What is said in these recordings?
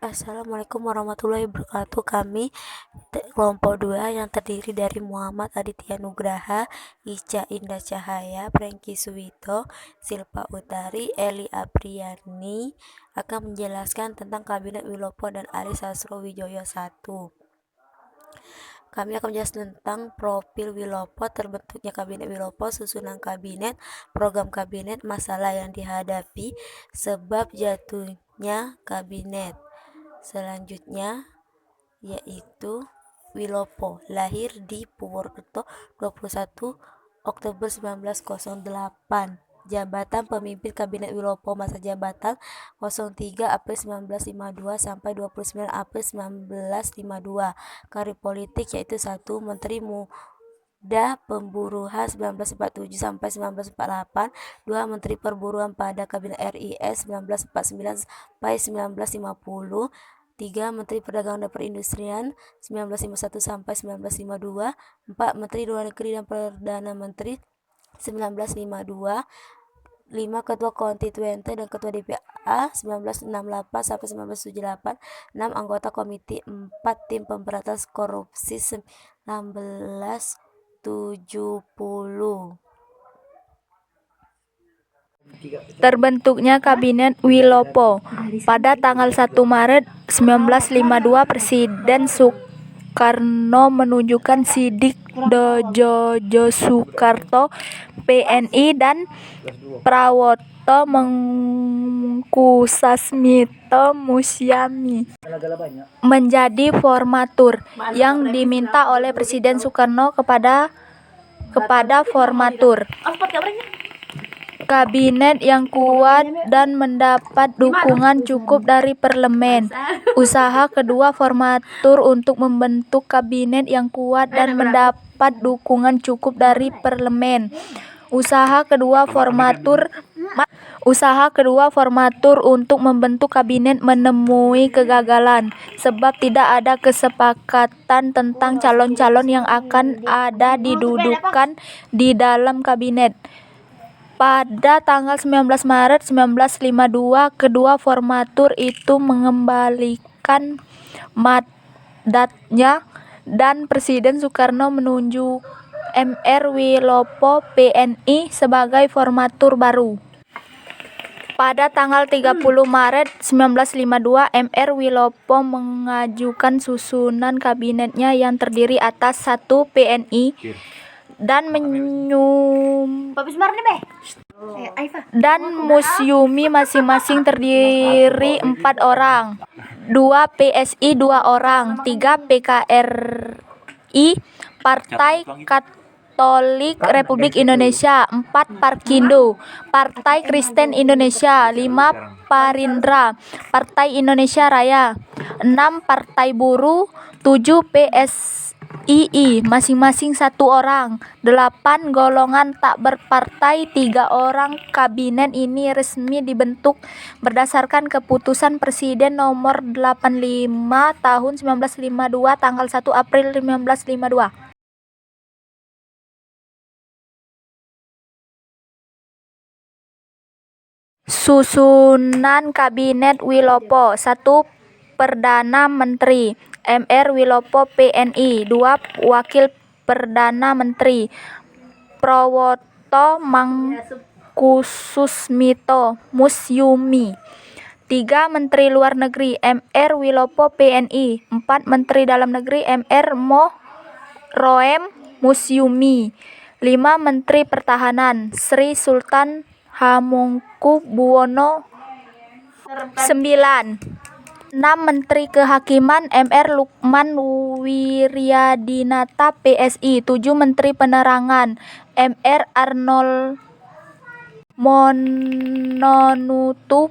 Assalamualaikum warahmatullahi wabarakatuh. Kami kelompok 2 yang terdiri dari Muhammad Aditya Nugraha, Ica Indah Cahaya, Franky Suwito, Silpa Utari, Eli Apriani akan menjelaskan tentang Kabinet Wilopo dan Ari Sastrowijoyo 1. Kami akan menjelaskan tentang profil Wilopo, terbentuknya Kabinet Wilopo, susunan kabinet, program kabinet, masalah yang dihadapi, sebab jatuhnya kabinet. Selanjutnya yaitu Wilopo lahir di Purwokerto 21 Oktober 1908. Jabatan pemimpin Kabinet Wilopo masa jabatan 03 April 1952 sampai 29 April 1952. Karir politik yaitu 1. Menteri Muda Pemburuan 1947 sampai 1948. 2. Menteri Perburuan pada Kabinet RIS 1949 sampai 1950. 3. Menteri Perdagangan dan Perindustrian 1951 sampai 1952. 4. Menteri Luar Negeri dan Perdana Menteri 1952. 5. Ketua Konstituente dan Ketua DPA 1968 sampai 1978. 6. Anggota Komisi 4 Tim Pemberantasan Korupsi 1970. Terbentuknya Kabinet Wilopo. Pada tanggal 1 Maret 1952, Presiden Soekarno menunjukkan Sidik Djoko Soekarto, PNI, dan Prawoto Mangkusasmito Musyami menjadi formatur yang diminta oleh Presiden Soekarno kepada formatur. Kabinet yang kuat dan mendapat dukungan cukup dari parlemen. Usaha kedua formatur untuk membentuk kabinet yang kuat dan mendapat dukungan cukup dari parlemen. Usaha kedua formatur untuk membentuk kabinet menemui kegagalan sebab tidak ada kesepakatan tentang calon-calon yang akan ada didudukan di dalam kabinet. Pada tanggal 19 Maret 1952, kedua formatur itu mengembalikan mandatnya dan Presiden Soekarno menunjuk Mr. Wilopo, PNI, sebagai formatur baru. Pada tanggal 30 Maret 1952, Mr. Wilopo mengajukan susunan kabinetnya yang terdiri atas 1. PNI dan Musyumi masing-masing terdiri 4 orang. 2. PSI 2 orang. 3. PKRI, Partai Katolik Republik Indonesia. 4. Parkindo, Partai Kristen Indonesia. 5. Parindra, Partai Indonesia Raya. 6. Partai Buruh. 7. PSII, masing-masing 1 orang. 8. Golongan tak berpartai 3 orang. Kabinet ini resmi dibentuk berdasarkan keputusan Presiden nomor 85 tahun 1952 tanggal 1 April 1952. Susunan Kabinet Wilopo. 1. Perdana Menteri Mr. Wilopo, PNI. 2. Wakil Perdana Menteri Prawoto Mangkusasmito Musyumi. 3. Menteri Luar Negeri Mr. Wilopo, PNI. 4. Menteri Dalam Negeri Mr. Roem Musyumi. 5. Menteri Pertahanan Sri Sultan Hamengkubuwono IX. 6. Menteri Kehakiman Mr. Lukman Wiryadinata, PSI. 7. Menteri Penerangan Mr. Arnold Mononutu,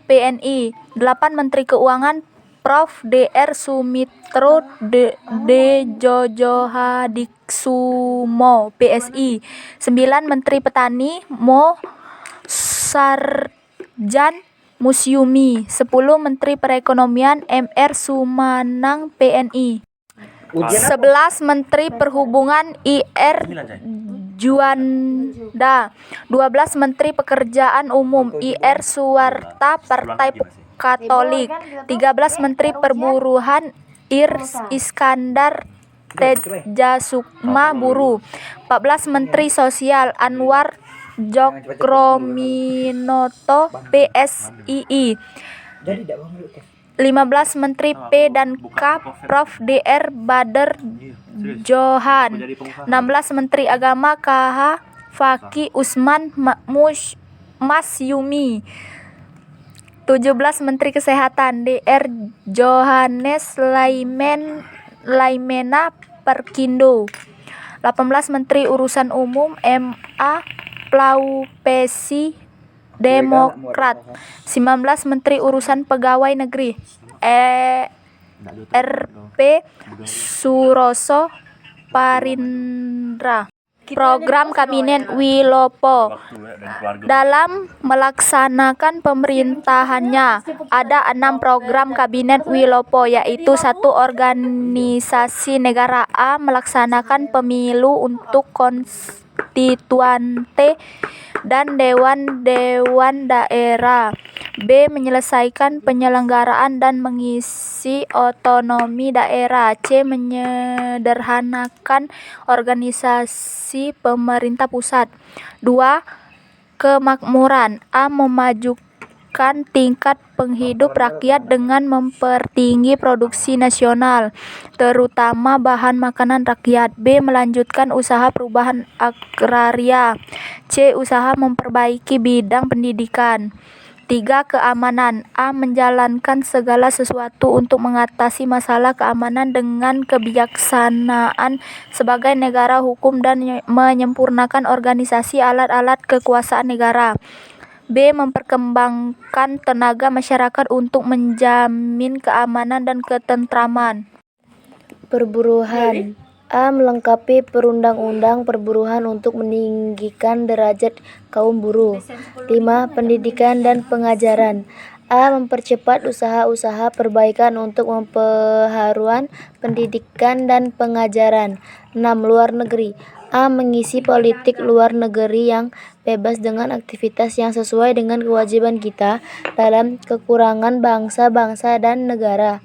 PNI. 8. Menteri Keuangan Prof. Dr. Sumitro Djojohadikusumo, PSI. 9. Menteri Petani Mo Sarjan Musyumi. 10. Menteri Perekonomian Mr. Sumanang, PNI. 11. Menteri Perhubungan Ir Juanda. 12. Menteri Pekerjaan Umum Ir Suwarta, Partai Katolik. 13 Menteri Perburuhan Iskandar Tejasukma Buruh. 14 Menteri Sosial Anwar Jokroaminoto PSII. 15 Menteri P dan K Prof Dr. Badar Johan. 16 Menteri Agama KH Fakih Usman Masyumi. 17 Menteri Kesehatan Dr. Johannes Laimena Perkindo. 18 Menteri Urusan Umum MA Plaupesi Demokrat. 19 Menteri Urusan Pegawai Negeri RP Suroso Parindra. Program Kabinet Wilopo. Dalam melaksanakan pemerintahannya, ada 6 program Kabinet Wilopo, yaitu 1. Organisasi negara. A. Melaksanakan pemilu untuk konstituante dan dewan-dewan daerah. B. Menyelesaikan penyelenggaraan dan mengisi otonomi daerah. C. Menyederhanakan organisasi pemerintah pusat. 2. Kemakmuran. A. Memajukan tingkat penghidup rakyat dengan mempertinggi produksi nasional, terutama bahan makanan rakyat. B. Melanjutkan usaha perubahan agraria. C. Usaha memperbaiki bidang pendidikan. 3. Keamanan. A. Menjalankan segala sesuatu untuk mengatasi masalah keamanan dengan kebijaksanaan sebagai negara hukum dan menyempurnakan organisasi alat-alat kekuasaan negara. B. Memperkembangkan tenaga masyarakat untuk menjamin keamanan dan ketentraman. Perburuhan. A. Melengkapi perundang-undang perburuhan untuk meninggikan derajat kaum buruh. 5. Pendidikan dan pengajaran. A. Mempercepat usaha-usaha perbaikan untuk memperharuan pendidikan dan pengajaran. 6. Luar negeri. A. Mengisi politik luar negeri yang bebas dengan aktivitas yang sesuai dengan kewajiban kita dalam kekurangan bangsa-bangsa dan negara.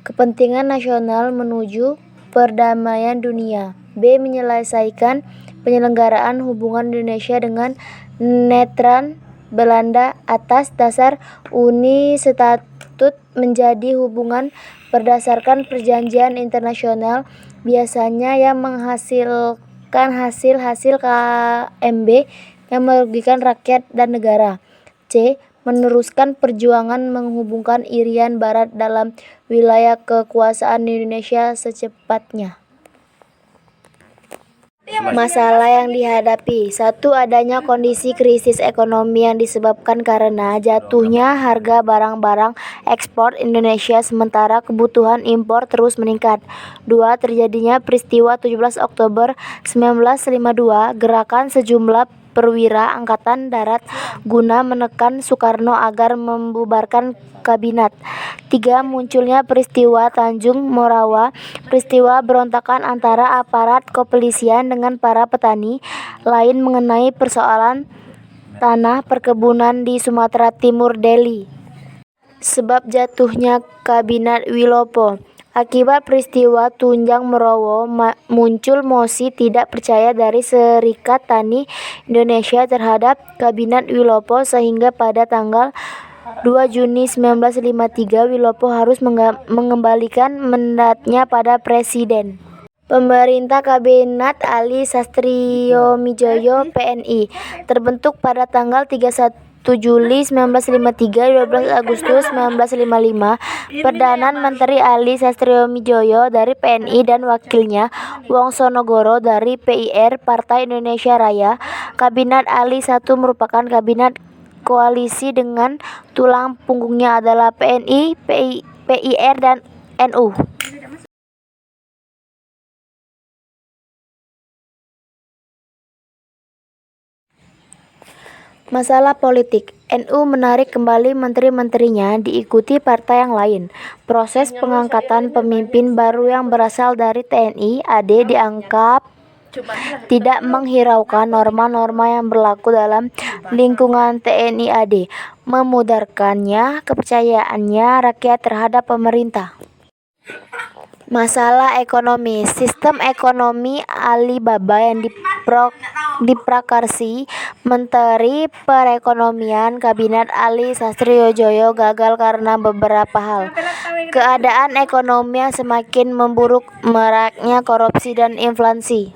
Kepentingan nasional menuju perdamaian dunia. B. Menyelesaikan penyelenggaraan hubungan Indonesia dengan Netherlands Belanda atas dasar Uni Statut menjadi hubungan berdasarkan perjanjian internasional, biasanya yang menghasilkan hasil-hasil KMB yang merugikan rakyat dan negara. C. Meneruskan perjuangan menghubungkan Irian Barat dalam wilayah kekuasaan Indonesia secepatnya. Masalah yang dihadapi. 1. Adanya kondisi krisis ekonomi yang disebabkan karena jatuhnya harga barang-barang ekspor Indonesia sementara kebutuhan impor terus meningkat. 2. Terjadinya peristiwa 17 Oktober 1952, gerakan sejumlah perwira Angkatan Darat guna menekan Soekarno agar membubarkan kabinet. 3. Munculnya peristiwa Tanjung Morawa, peristiwa berontakan antara aparat kepolisian dengan para petani lain mengenai persoalan tanah perkebunan di Sumatera Timur Delhi. Sebab jatuhnya Kabinet Wilopo. Akibat peristiwa Tunjang Merowo, muncul mosi tidak percaya dari Serikat Tani Indonesia terhadap Kabinet Wilopo sehingga pada tanggal 2 Juni 1953 Wilopo harus mengembalikan mandatnya pada Presiden. Pemerintah Kabinet Ali Sastriomijoyo PNI terbentuk pada tanggal 31 Juli 1953, 12 Agustus 1955, Perdana Menteri Ali Sastriomijoyo dari PNI dan wakilnya Wongsonegoro dari PIR Partai Indonesia Raya. Kabinet Ali I merupakan kabinet koalisi dengan tulang punggungnya adalah PNI, PIR, dan NU. Masalah politik. NU menarik kembali menteri-menterinya, diikuti partai yang lain. Proses pengangkatan pemimpin baru yang berasal dari TNI AD dianggap tidak menghiraukan norma-norma yang berlaku dalam lingkungan TNI AD, memudarkannya kepercayaannya rakyat terhadap pemerintah. Masalah ekonomi. Sistem ekonomi Alibaba yang diprakarsi Menteri Perekonomian Kabinet Ali Sastriojoyo gagal karena beberapa hal. Keadaan ekonomi yang semakin memburuk, maraknya korupsi dan inflasi.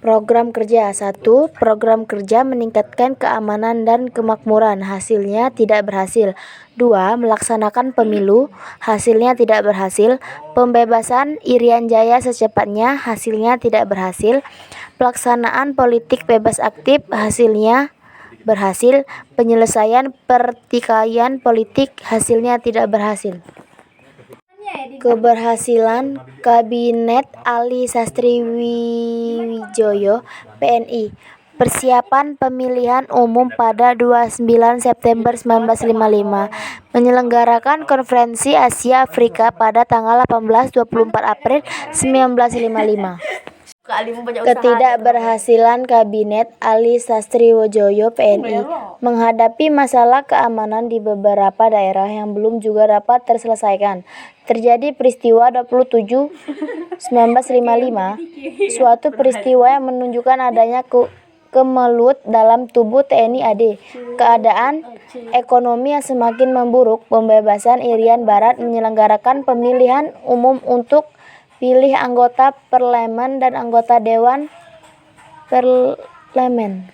Program kerja. 1. Program kerja meningkatkan keamanan dan kemakmuran, hasilnya tidak berhasil. 2. Melaksanakan pemilu, hasilnya tidak berhasil. Pembebasan Irian Jaya secepatnya, hasilnya tidak berhasil. Pelaksanaan politik bebas aktif, hasilnya berhasil. Penyelesaian pertikaian politik, hasilnya tidak berhasil. Keberhasilan Kabinet Ali Sastriwijoyo PNI. Persiapan pemilihan umum pada 29 September 1955. Menyelenggarakan Konferensi Asia Afrika pada tanggal 18-24 April 1955. Ketidakberhasilan Kabinet Ali Sastriwijoyo PNI menghadapi masalah keamanan di beberapa daerah yang belum juga dapat terselesaikan. Terjadi peristiwa 27/1955, suatu peristiwa yang menunjukkan adanya kemelut dalam tubuh TNI AD. Keadaan ekonomi yang semakin memburuk, pembebasan Irian Barat, menyelenggarakan pemilihan umum untuk pilih anggota parlemen dan anggota dewan parlemen.